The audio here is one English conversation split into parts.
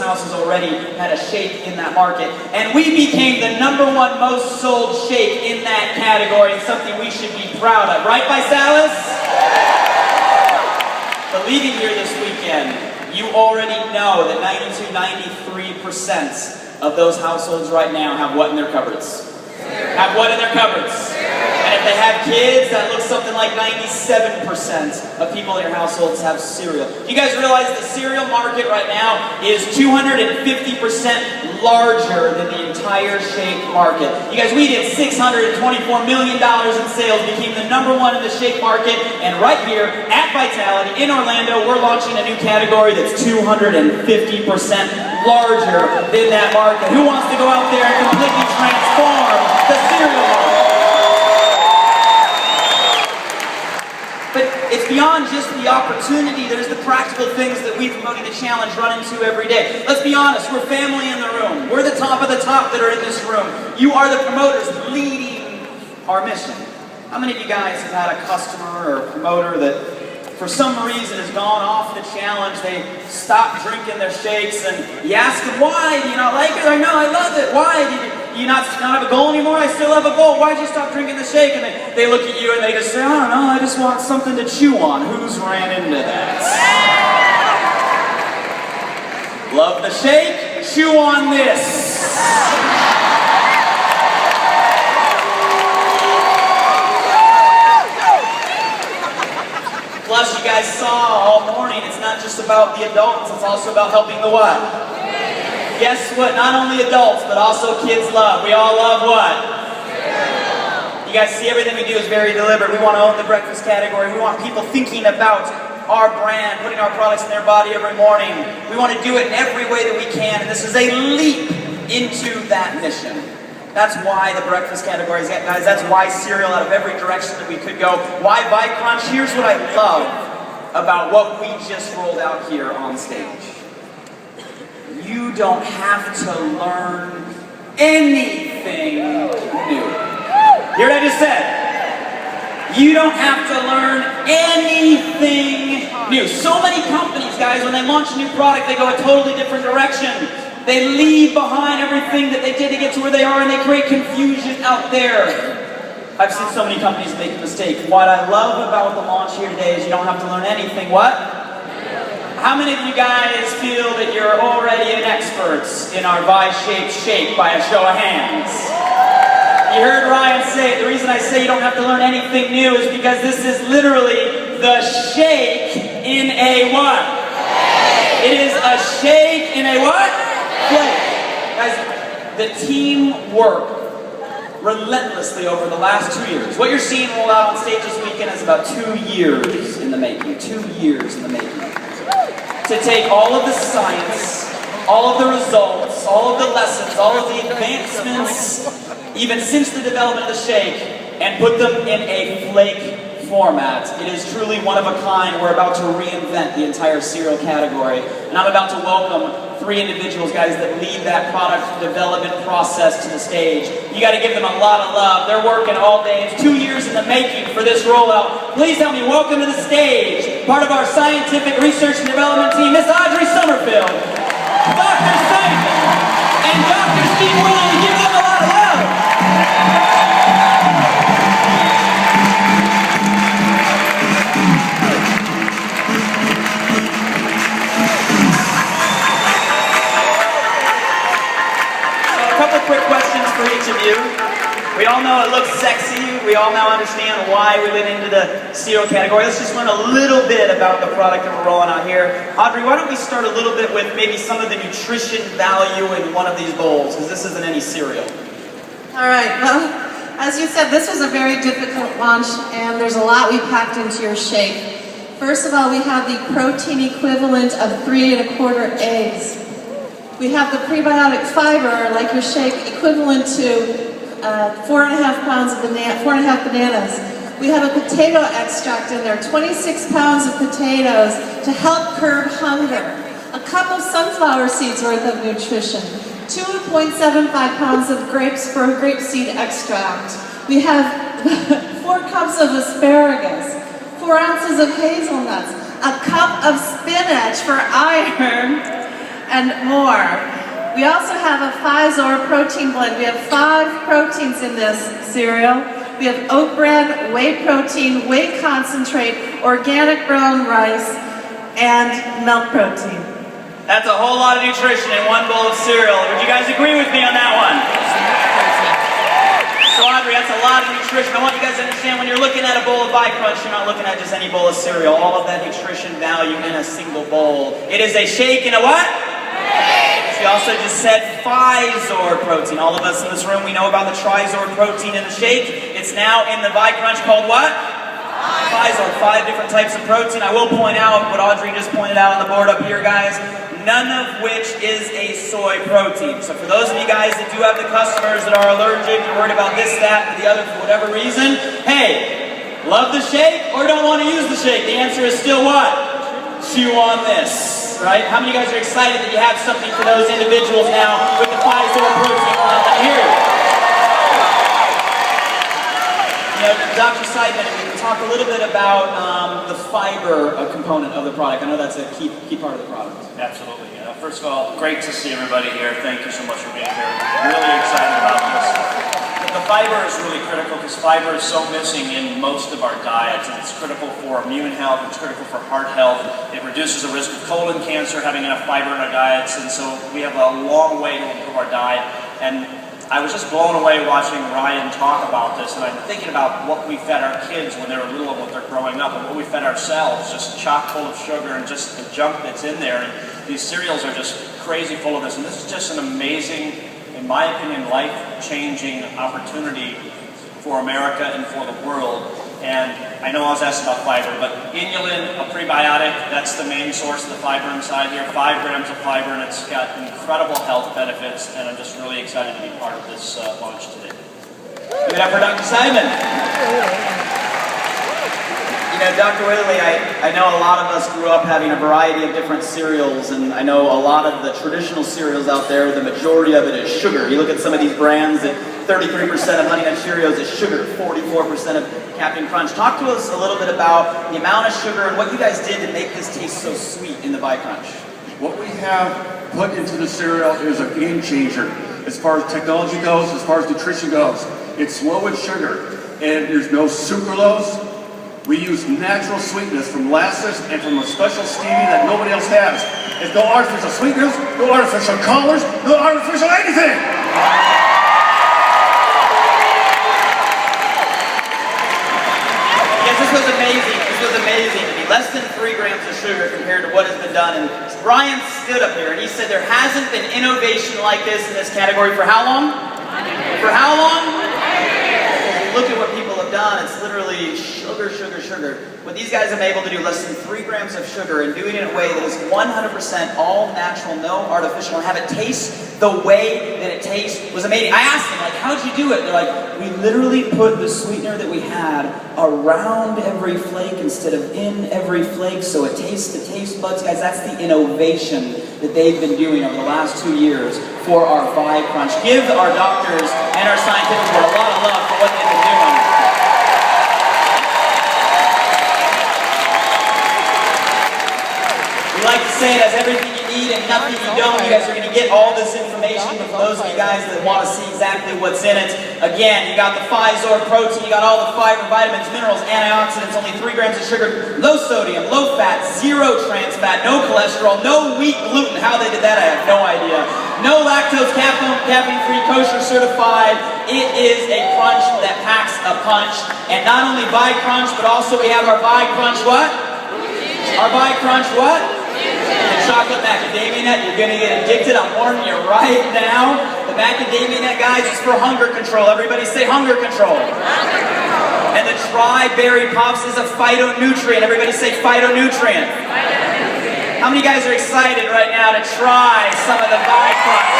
houses already had a shake in that market. And we became the #1 most sold shake in that category. It's something we should be proud of. Right, Visalus? But leaving here this weekend, you already know that 93% of those households right now have what in their cupboards? Have what in their cupboards? And if they have kids, that looks something like 97% of people in your households have cereal. Do you guys realize the cereal market right now is 250% larger than the entire shake market? You guys, we did $624 million in sales, became the #1 in the shake market, and right here at Vitality in Orlando, we're launching a new category that's 250% larger than that market. Who wants to go out there and completely transform the cereal market? But it's beyond just the opportunity. There's the practical things that we promoting the challenge run into every day. Let's be honest, we're family in the room. We're the top of the top that are in this room. You are the promoters leading our mission. How many of you guys have had a customer or a promoter that for some reason has gone off the challenge? They stopped drinking their shakes and you ask them, why? Do you not like it? Or no, I love it. Why? Do you not have a goal anymore? I still have a goal. Why'd you stop drinking the shake? And they look at you and they just say, I don't know, I just want something to chew on. Who's ran into that? Love the shake? Chew on this. Plus, you guys saw all morning, it's not just about the adults, it's also about helping the what? Guess what? Not only adults, but also kids love. We all love what? You guys see everything we do is very deliberate. We want to own the breakfast category. We want people thinking about our brand, putting our products in their body every morning. We want to do it in every way that we can, and this is a leap into that mission. That's why the breakfast category, guys, that's why cereal out of every direction that we could go. Why Vi Crunch? Here's what I love about what we just rolled out here on stage. You don't have to learn anything new. Hear what I just said? You don't have to learn anything new. So many companies, guys, when they launch a new product, they go a totally different direction. They leave behind everything that they did to get to where they are, and they create confusion out there. I've seen so many companies make a mistake. What I love about the launch here today is you don't have to learn anything. What? How many of you guys feel that you're already an expert in our Vi-shaped shake by a show of hands? You heard Ryan say it. The reason I say you don't have to learn anything new is because this is literally the shake in a what? It is a shake in a what? Guys, the team worked relentlessly over the last 2 years. What you're seeing roll out on stage this weekend is about 2 years in the making. 2 years in the making. To take all of the science, all of the results, all of the lessons, all of the advancements, even since the development of the shake, and put them in a flake format. It is truly one of a kind. We're about to reinvent the entire cereal category. And I'm about to welcome 3 individuals, guys, that lead that product development process to the stage. You got to give them a lot of love. They're working all day. It's 2 years in the making for this rollout. Please help me welcome to the stage, part of our scientific research and development team, Miss Audrey Summerfield, Dr. Simon, and Dr. Steve Willie. Give them a lot of love. Quick questions for each of you. We all know it looks sexy. We all now understand why we went into the cereal category. Let's just learn a little bit about the product that we're rolling out here. Audrey, why don't we start a little bit with maybe some of the nutrition value in one of these bowls, because this isn't any cereal. All right, well, as you said, this was a very difficult launch, and there's a lot we packed into your shake. First of all, we have the protein equivalent of 3 1/4 eggs. We have the prebiotic fiber, like your shake, equivalent to 4.5 pounds of 4.5 bananas. We have a potato extract in there, 26 pounds of potatoes to help curb hunger. A cup of sunflower seeds worth of nutrition. 2.75 pounds of grapes for a grapeseed extract. We have 4 cups of asparagus, 4 ounces of hazelnuts, a cup of spinach for iron, and more. We also have a Physor protein blend. We have 5 proteins in this cereal. We have oat bran, whey protein, whey concentrate, organic brown rice, and milk protein. That's a whole lot of nutrition in one bowl of cereal. Would you guys agree with me on that one? So Audrey, that's a lot of nutrition. I want you guys to understand when you're looking at a bowl of Crunch, you're not looking at just any bowl of cereal. All of that nutrition value in a single bowl. It is a shake and a what? She also just said Physor protein. All of us in this room, we know about the Trizor protein in the shake. It's now in the Crunch called what? Physor. 5 different types of protein. I will point out what Audrey just pointed out on the board up here, guys. None of which is a soy protein. So for those of you guys that do have the customers that are allergic, you're worried about this, that, or the other for whatever reason, hey, love the shake or don't want to use the shake? The answer is still what? Chew on this. Right? How many of you guys are excited that you have something for those individuals now with the Physor protein blend? Let me hear it. You know, Dr. Seidman, we can talk a little bit about the fiber component of the product. I know that's a key part of the product. Absolutely. First of all, great to see everybody here. Thank you so much for being here. Really excited about this. The fiber is really critical because fiber is so missing in most of our diets, and it's critical for immune health, it's critical for heart health. It reduces the risk of colon cancer, having enough fiber in our diets, and so we have a long way to improve our diet. And I was just blown away watching Ryan talk about this, and I'm thinking about what we fed our kids when they were little and what they're growing up, and what we fed ourselves, just chock full of sugar and just the junk that's in there. And these cereals are just crazy full of this, and this is just an amazing, in my opinion, life-changing opportunity for America and for the world. And I know I was asked about fiber, but inulin, a prebiotic, that's the main source of the fiber inside here. 5 grams of fiber, and it's got incredible health benefits, and I'm just really excited to be part of this launch today. Give it up for Dr. Simon. You know, Dr. Whitley, I know a lot of us grew up having a variety of different cereals, and I know a lot of the traditional cereals out there, the majority of it is sugar. You look at some of these brands, that 33% of Honey Nut Cheerios is sugar, 44% of Captain Crunch. Talk to us a little bit about the amount of sugar and what you guys did to make this taste so sweet in the Crunch. What we have put into the cereal is a game changer as far as technology goes, as far as nutrition goes. It's low in sugar, and there's no sucralose. We use natural sweetness from molasses and from a special stevia that nobody else has. There's no artificial sweeteners, no artificial colors, no artificial anything! Yes, this was amazing. This was amazing to me. Less than 3 grams of sugar compared to what has been done. And Brian stood up here and he said there hasn't been innovation like this in this category for how long? For how long? Look at what people have done. It's literally sugar, sugar, sugar. What these guys have been able to do, less than 3 grams of sugar, and doing it in a way that is 100% all natural, no artificial, and have it taste the way that it tastes was amazing. I asked them, like, how'd you do it? They're like, we literally put the sweetener that we had around every flake instead of in every flake, so it tastes the taste buds. Guys, that's the innovation that they've been doing over the last 2 years for our Crunch. Give our doctors and our scientific board a lot of love for what they've been doing. We like to say it has everything you need and nothing you don't. You guys are going to get all this information, but for those of you guys that want to see exactly what's in it, again, you got the Physor protein, you got all the fiber, vitamins, minerals, antioxidants, only 3 grams of sugar, low sodium, low fat, 0 trans fat, no cholesterol, no wheat gluten. How they did that, I have no idea. No lactose, caffeine-free, kosher certified. It is a crunch that packs a punch. And not only Crunch, but also we have our Crunch what? Our Crunch what? The chocolate macadamia nut. You're going to get addicted. I'm warning you right now. The macadamia nut, guys, is for hunger control. Everybody say hunger control. And the Tri-Berry Pops is a phytonutrient. Everybody say phytonutrient. How many guys are excited right now to try some of the Crunch?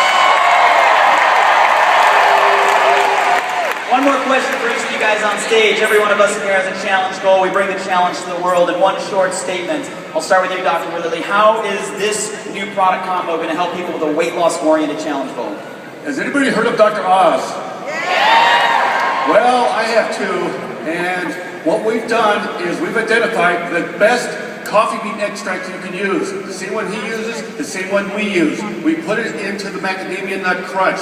One more question for each of you guys on stage. Every one of us in here has a challenge goal. We bring the challenge to the world in one short statement. I'll start with you, Dr. Whitley. How is this new product combo going to help people with a weight loss-oriented challenge goal? Has anybody heard of Dr. Oz? Yeah! Well, I have too, and what we've done is we've identified the best coffee bean extract you can use. The same one he uses, the same one we use. We put it into the macadamia nut crunch.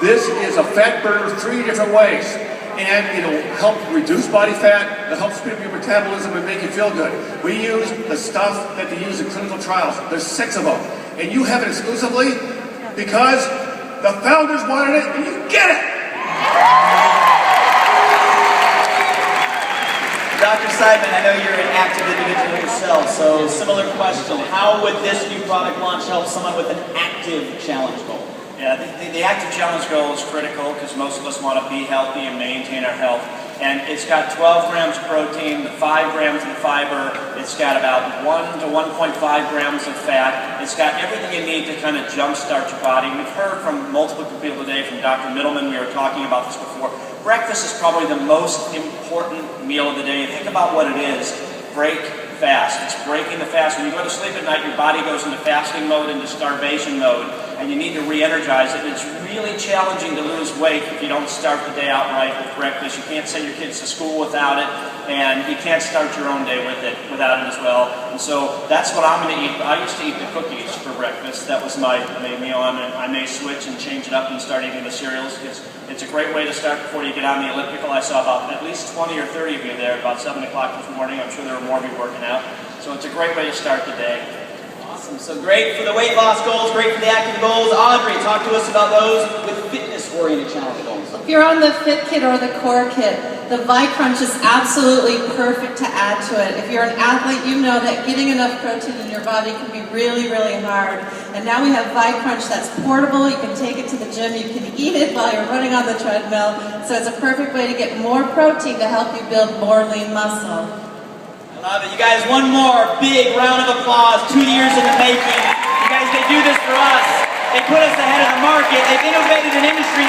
This is a fat burner 3 different ways. And it'll help reduce body fat, it'll help speed up your metabolism and make you feel good. We use the stuff that they use in clinical trials. There's 6 of them. And you have it exclusively because the founders wanted it and you get it! Dr. Seidman, I know you're an active individual yourself, so similar question. How would this new product launch help someone with an active challenge goal? Yeah, the active challenge goal is critical because most of us want to be healthy and maintain our health. And it's got 12 grams of protein, the 5 grams of the fiber, it's got about 1 to 1.5 grams of fat. It's got everything you need to kind of jumpstart your body. We've heard from multiple people today, from Dr. Middleman, we were talking about this before. Breakfast is probably the most important meal of the day. Think about what it is. Break fast. It's breaking the fast. When you go to sleep at night, your body goes into fasting mode, into starvation mode, and you need to re-energize it. And it's really challenging to lose weight if you don't start the day out right with breakfast. You can't send your kids to school without it, and you can't start your own day without it as well. And so that's what I'm going to eat. I used to eat the cookies for breakfast. That was my main meal. I may switch and change it up and start eating the cereals. It's a great way to start before you get on the elliptical. I saw about at least 20 or 30 of you there about 7 o'clock this morning. I'm sure there were more of you working out. So it's a great way to start the day. Awesome. So great for the weight loss goals, great for the active goals. Audrey, talk to us about those with fitness-oriented challenge goals. If you're on the Fit Kit or the Core Kit, the Vi-Crunch is absolutely perfect to add to it. If you're an athlete, you know that getting enough protein in your body can be really, really hard. And now we have Vi-Crunch that's portable. You can take it to the gym. You can eat it while you're running on the treadmill. So it's a perfect way to get more protein to help you build more lean muscle. I love it. You guys, one more big round of applause. 2 years in the making. You guys, they do this for us. They put us ahead of the market. They've innovated an industry